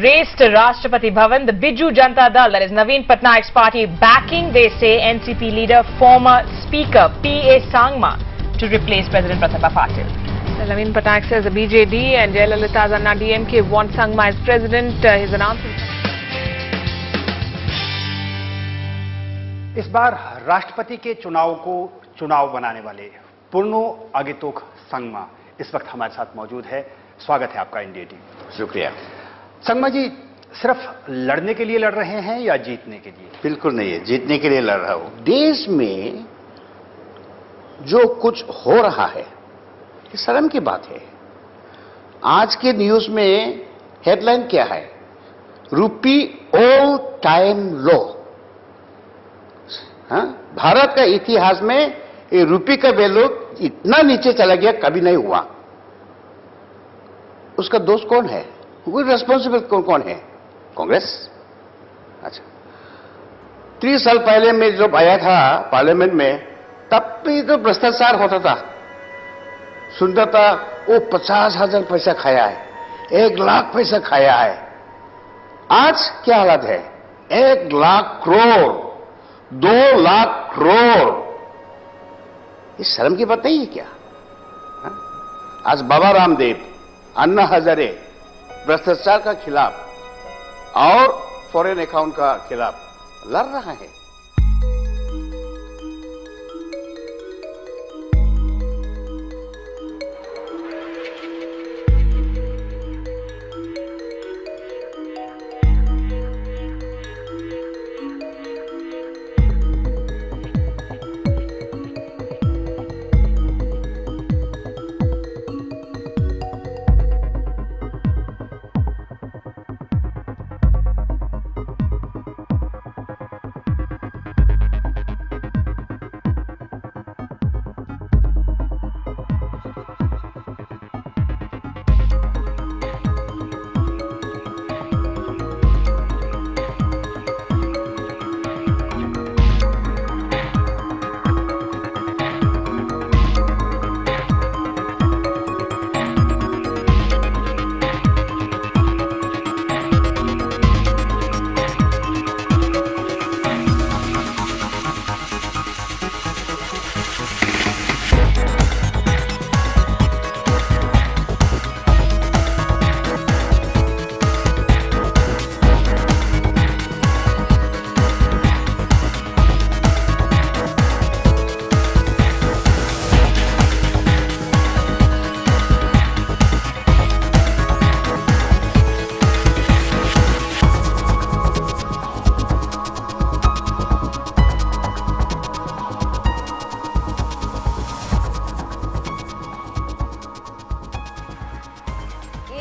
raced to Rashtrapati Bhavan. The Biju Janata Dal, that is Naveen Patnaik's party, backing, they say, NCP leader, former Speaker P.A. Sangma to replace President Pratibha Patil. Naveen Patnaik says the BJD and Jayalalitha's Anna DMK want Sangma as president. His announcement. इस बार राष्ट्रपति के चुनाव को चुनाव बनाने वाले पूर्णो अगितोक संगमा इस वक्त हमारे साथ मौजूद है। स्वागत है आपका इंडिया टीवी। शुक्रिया। संगमा जी, सिर्फ लड़ने के लिए लड़ रहे हैं या जीतने के लिए? बिल्कुल नहीं है, जीतने के लिए लड़ रहा हूं। देश में जो कुछ हो रहा है ये शर्म की बात है। आज के न्यूज में हेडलाइन क्या है? रूपी ऑल टाइम लो। भारत का इतिहास में ये रूपी का वैल्यू इतना नीचे चला गया, कभी नहीं हुआ। उसका दोष कौन है? कोई रेस्पॉन्सिबल कौन है? कांग्रेस। अच्छा, 30 साल पहले मैं जब आया था पार्लियामेंट में, तब भी तो भ्रष्टाचार होता था। सुनता था वो 50,000 पैसा खाया है, 1 लाख पैसा खाया है। आज क्या हालत है? 1 लाख करोड़, 2 लाख करोड़। ये शर्म की बात नहीं है क्या? आज बाबा रामदेव, अन्ना हजारे भ्रष्टाचार का खिलाफ और फॉरेन अकाउंट का खिलाफ लड़ रहा है।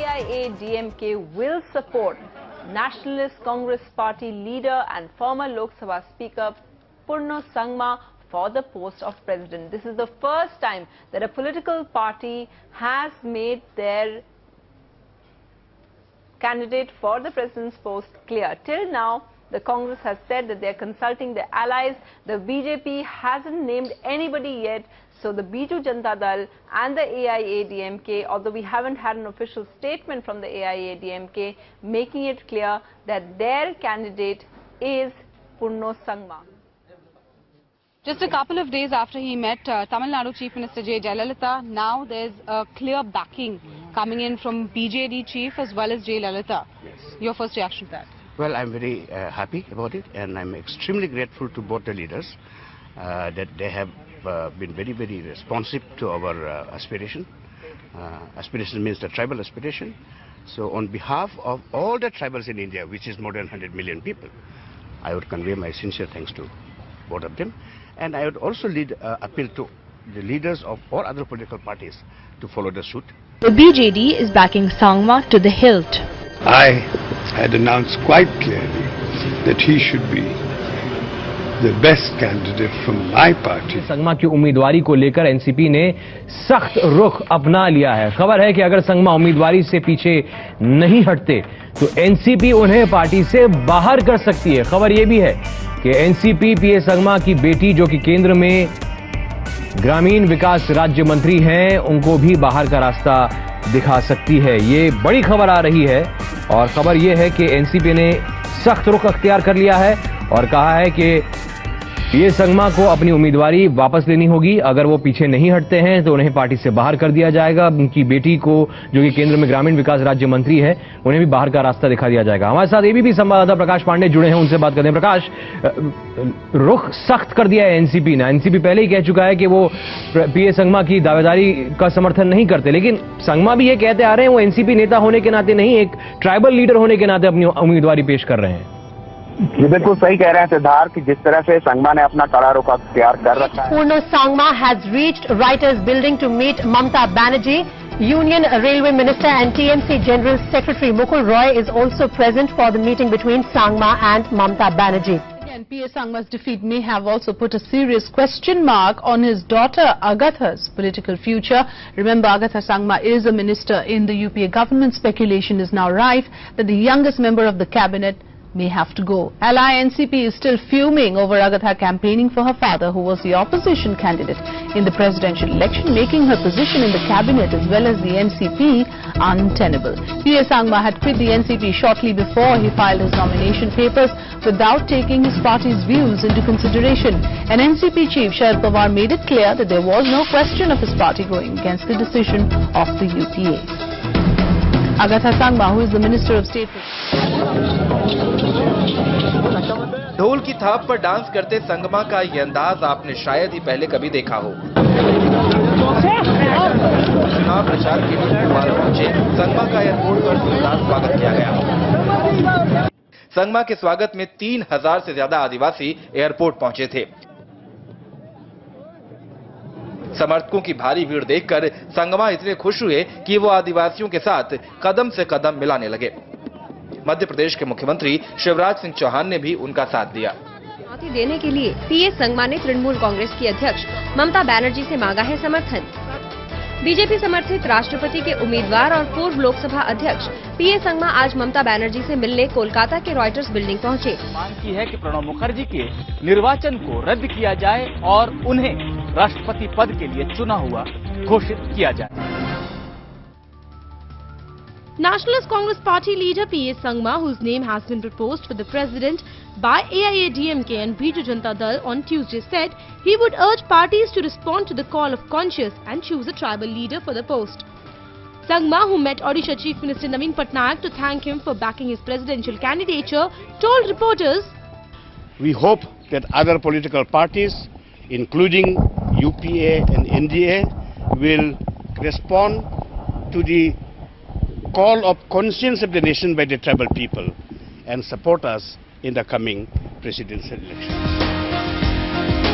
AIADMK will support Nationalist Congress Party leader and former Lok Sabha Speaker Purno Sangma for the post of president. This is the first time that a political party has made their candidate for the president's post clear. Till now, the Congress has said that they are consulting their allies. The BJP hasn't named anybody yet. So the Biju Janata Dal and the AIADMK, although we haven't had an official statement from the AIADMK making it clear that their candidate is Purno Sangma. Just a couple of days after he met Tamil Nadu Chief Minister J. Jayalalitha, now there's a clear backing coming in from BJD Chief as well as J. Lalitha. Yes. Your first reaction to that? Well, I'm very happy about it, and I'm extremely grateful to both the leaders that they have been very, very responsive to our aspiration. Aspiration means the tribal aspiration. So on behalf of all the tribals in India, which is more than 100 million people, I would convey my sincere thanks to both of them. And I would also appeal to the leaders of all other political parties to follow the suit. The BJD is backing Sangma to the hilt. I had announced quite clearly that he should be the best candidate from my party. Sangma की उम्मीदवारी को लेकर NCP ने सख्त रुख अपना लिया है। खबर है कि अगर संगमा उम्मीदवारी से पीछे नहीं हटते तो एनसीपी उन्हें पार्टी से बाहर कर सकती है। खबर यह भी है कि एनसीपी पीए संगमा की बेटी, जो कि केंद्र में ग्रामीण विकास राज्य मंत्री हैं, उनको भी बाहर का रास्ता दिखा सकती है। ये बड़ी खबर आ रही है और खबर यह है कि एनसीपी ने सख्त रुख अख्तियार कर लिया है और कहा है कि ये संगमा को अपनी उम्मीदवारी वापस लेनी होगी। अगर वो पीछे नहीं हटते हैं तो उन्हें पार्टी से बाहर कर दिया जाएगा। उनकी बेटी को, जो कि केंद्र में ग्रामीण विकास राज्य मंत्री है, उन्हें भी बाहर का रास्ता दिखा दिया जाएगा। हमारे साथ एबीपी संवाददाता प्रकाश पांडे जुड़े हैं, उनसे बात करते हैं। प्रकाश, रुख सख्त कर दिया है एनसीपी ने। एनसीपी पहले ही कह चुका है कि वो पीए संगमा की दावेदारी का समर्थन नहीं करते, लेकिन संगमा भी ये कहते आ रहे हैं वो एनसीपी नेता होने के नाते नहीं, एक ट्राइबल लीडर होने के नाते अपनी उम्मीदवारी पेश कर रहे हैं। ये बिल्कुल सही कह रहे हैं सिद्धार्थ कि जिस तरह से संगमा ने अपना कड़ा रुख अख्तियार कर रखा है। Purno Sangma has reached Writers Building to meet Mamata Banerjee. Union Railway Minister and TMC General Secretary Mukul Roy is also present for the meeting between Sangma and Mamata Banerjee. And P.A. Sangma's defeat may have also put a serious question mark on his daughter Agatha's political future. Remember, Agatha Sangma is a minister in the UPA government. Speculation is now rife that the youngest member of the cabinet may have to go. Ally NCP is still fuming over Agatha campaigning for her father, who was the opposition candidate in the presidential election, making her position in the cabinet as well as the NCP untenable. P.A. Sangma had quit the NCP shortly before he filed his nomination papers without taking his party's views into consideration. And NCP chief Sharad Pawar made it clear that there was no question of his party going against the decision of the UPA. Agatha Sangma, who is the Minister of State. ढोल की थाप पर dance करते संगमा का ये अंदाज आपने शायद ही पहले कभी देखा हो। चुनाव प्रचार के लिए भोपाल पहुंचे संगमा का एयरपोर्ट पर जोरदार स्वागत किया गया। संगमा के स्वागत में 3000 से ज्यादा आदिवासी एयरपोर्ट पहुंचे थे। समर्थकों की भारी भीड़ देखकर संगमा इतने खुश हुए कि वो आदिवासियों के साथ कदम से कदम मिलाने लगे। मध्य प्रदेश के मुख्यमंत्री शिवराज सिंह चौहान ने भी उनका साथ दिया। चुनौती देने के लिए पीए संगमा ने तृणमूल कांग्रेस की अध्यक्ष ममता बनर्जी से मांगा है समर्थन। बीजेपी समर्थित राष्ट्रपति के उम्मीदवार और पूर्व लोकसभा अध्यक्ष पीए संगमा आज ममता बनर्जी से मिलने कोलकाता के रॉयटर्स बिल्डिंग पहुंचे। मांग की है कि प्रणब मुखर्जी के निर्वाचन को रद्द किया जाए और उन्हें राष्ट्रपति पद के लिए चुना हुआ घोषित किया जाए। Nationalist Congress Party leader P.A. Sangma, whose name has been proposed for the president by AIADMK and Biju Janata Dal on Tuesday, said he would urge parties to respond to the call of conscience and choose a tribal leader for the post. Sangma, who met Odisha Chief Minister Naveen Patnaik to thank him for backing his presidential candidature, told reporters, We hope that other political parties, including UPA and NDA, will respond to the call of conscience of the nation by the tribal people and support us in the coming presidential election.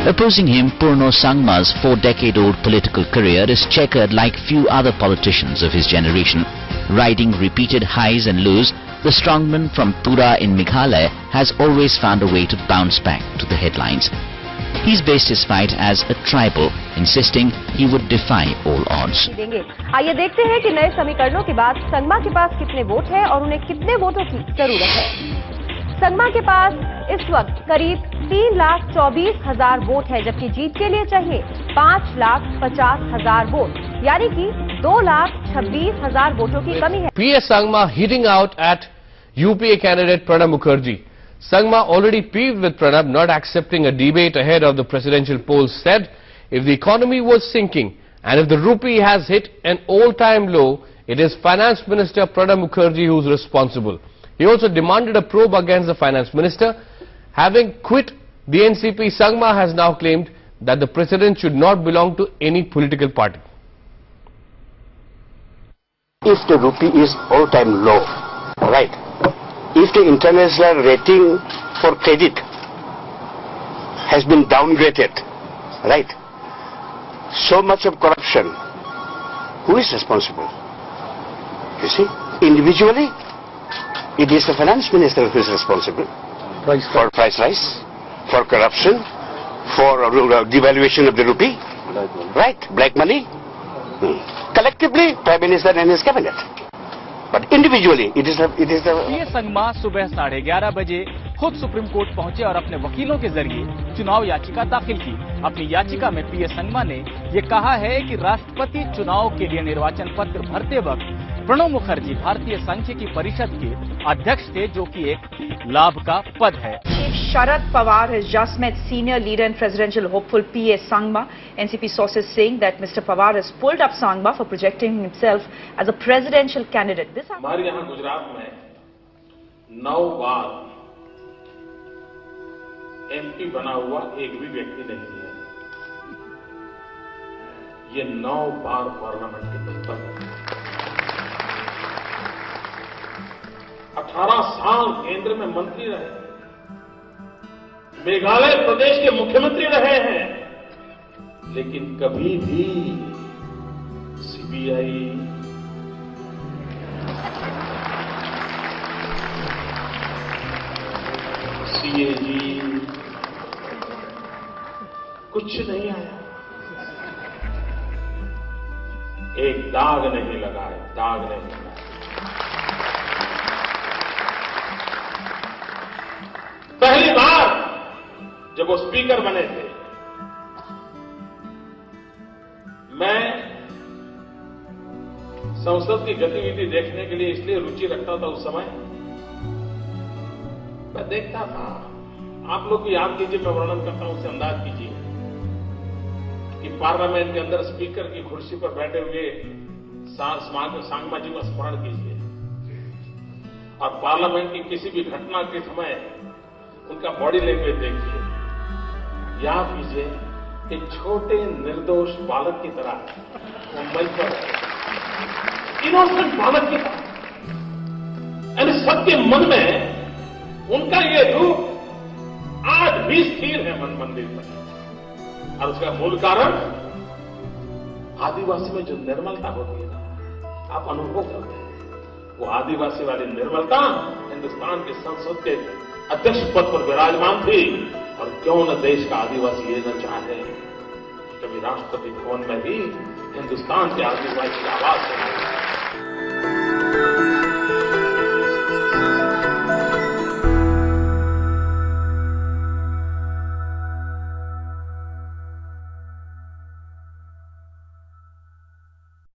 Opposing him, Purno Sangma's 4-decade-old political career is checkered like few other politicians of his generation. Riding repeated highs and lows, the strongman from Tura in Meghalaya has always found a way to bounce back to the headlines. He's based his fight as a tribal, insisting he would defy all odds. आइए देखते हैं कि नए समीकरणों के बाद संगमा के पास कितने वोट हैं और उन्हें कितने वोटों की जरूरत है। संगमा के पास इस वक्त करीब 3,24,000 वोट है, जबकि जीत के लिए चाहिए 5,50,000 वोट, यानी कि 2,26,000 वोटों की कमी है। P.A. Sangma hitting out at UPA candidate Pranab Mukherjee. Sangma, already peeved with Pranab not accepting a debate ahead of the presidential polls, said if the economy was sinking and if the rupee has hit an all-time low, it is Finance Minister Pranab Mukherjee who is responsible. He also demanded a probe against the Finance Minister. Having quit the NCP, Sangma has now claimed that the president should not belong to any political party. If the rupee is all-time low, right? If the international rating for credit has been downgraded, right? So much of corruption, who is responsible? You see, individually, it is the finance minister who is responsible for price rise, for corruption, for devaluation of the rupee, right? Black money. Collectively, Prime Minister and his cabinet. But individually, it is the... पीए संगमा सुबह 11:30 बजे खुद supreme court पहुंचे और अपने वकीलों के जरिए चुनाव याचिका दाखिल की। अपनी याचिका में पीए संगमा ने ये कहा है कि राष्ट्रपति चुनाव के लिए निर्वाचन पत्र भरते वक्त प्रणब मुखर्जी भारतीय सांख्यिकी परिषद के अध्यक्ष थे, जो कि एक लाभ का पद है। Chief Sharad Pawar has just met senior leader and presidential hopeful P.A. Sangma. NCP sources saying that Mr. Pawar has pulled up Sangma for projecting himself as a presidential candidate. हमारे यहाँ गुजरात में 9 बार MP बना हुआ एक भी व्यक्ति नहीं है। ये 9 बार पार्लियामेंट के मेंबर है। 18 साल केंद्र में मंत्री रहे, मेघालय प्रदेश के मुख्यमंत्री रहे हैं, लेकिन कभी भी CBI, CAG कुछ नहीं आया, एक दाग नहीं लगा है, दाग नहीं लगा। पहली बार जब वो स्पीकर बने थे, मैं संसद की गतिविधि देखने के लिए इसलिए रुचि रखता था उस समय, मैं देखता था, आप लोग भी याद कीजिए, मैं वर्णन करता हूं, उससे अंदाज कीजिए कि पार्लियामेंट के अंदर स्पीकर की कुर्सी पर बैठे हुए सांगमा जी का स्मरण कीजिए, और पार्लियामेंट की किसी भी घटना के समय उनका बॉडी लैंग्वेज देखिए, याद कीजिए, एक छोटे निर्दोष बालक की तरह मुंबई पर, इनोसेंट बालक की तरह, यानी सबके मन में उनका ये रूप आज भी स्थिर है मन मंदिर पर। और उसका मूल कारण आदिवासी में जो निर्मलता होती है ना, आप अनुभव करते हैं, वो आदिवासी वाली निर्मलता हिंदुस्तान की संसद के अध्यक्ष पद पर विराजमान थी। और क्यों न देश का आदिवासी ये न चाहे, कभी राष्ट्रपति भवन में भी हिंदुस्तान के आदिवासी की आवाज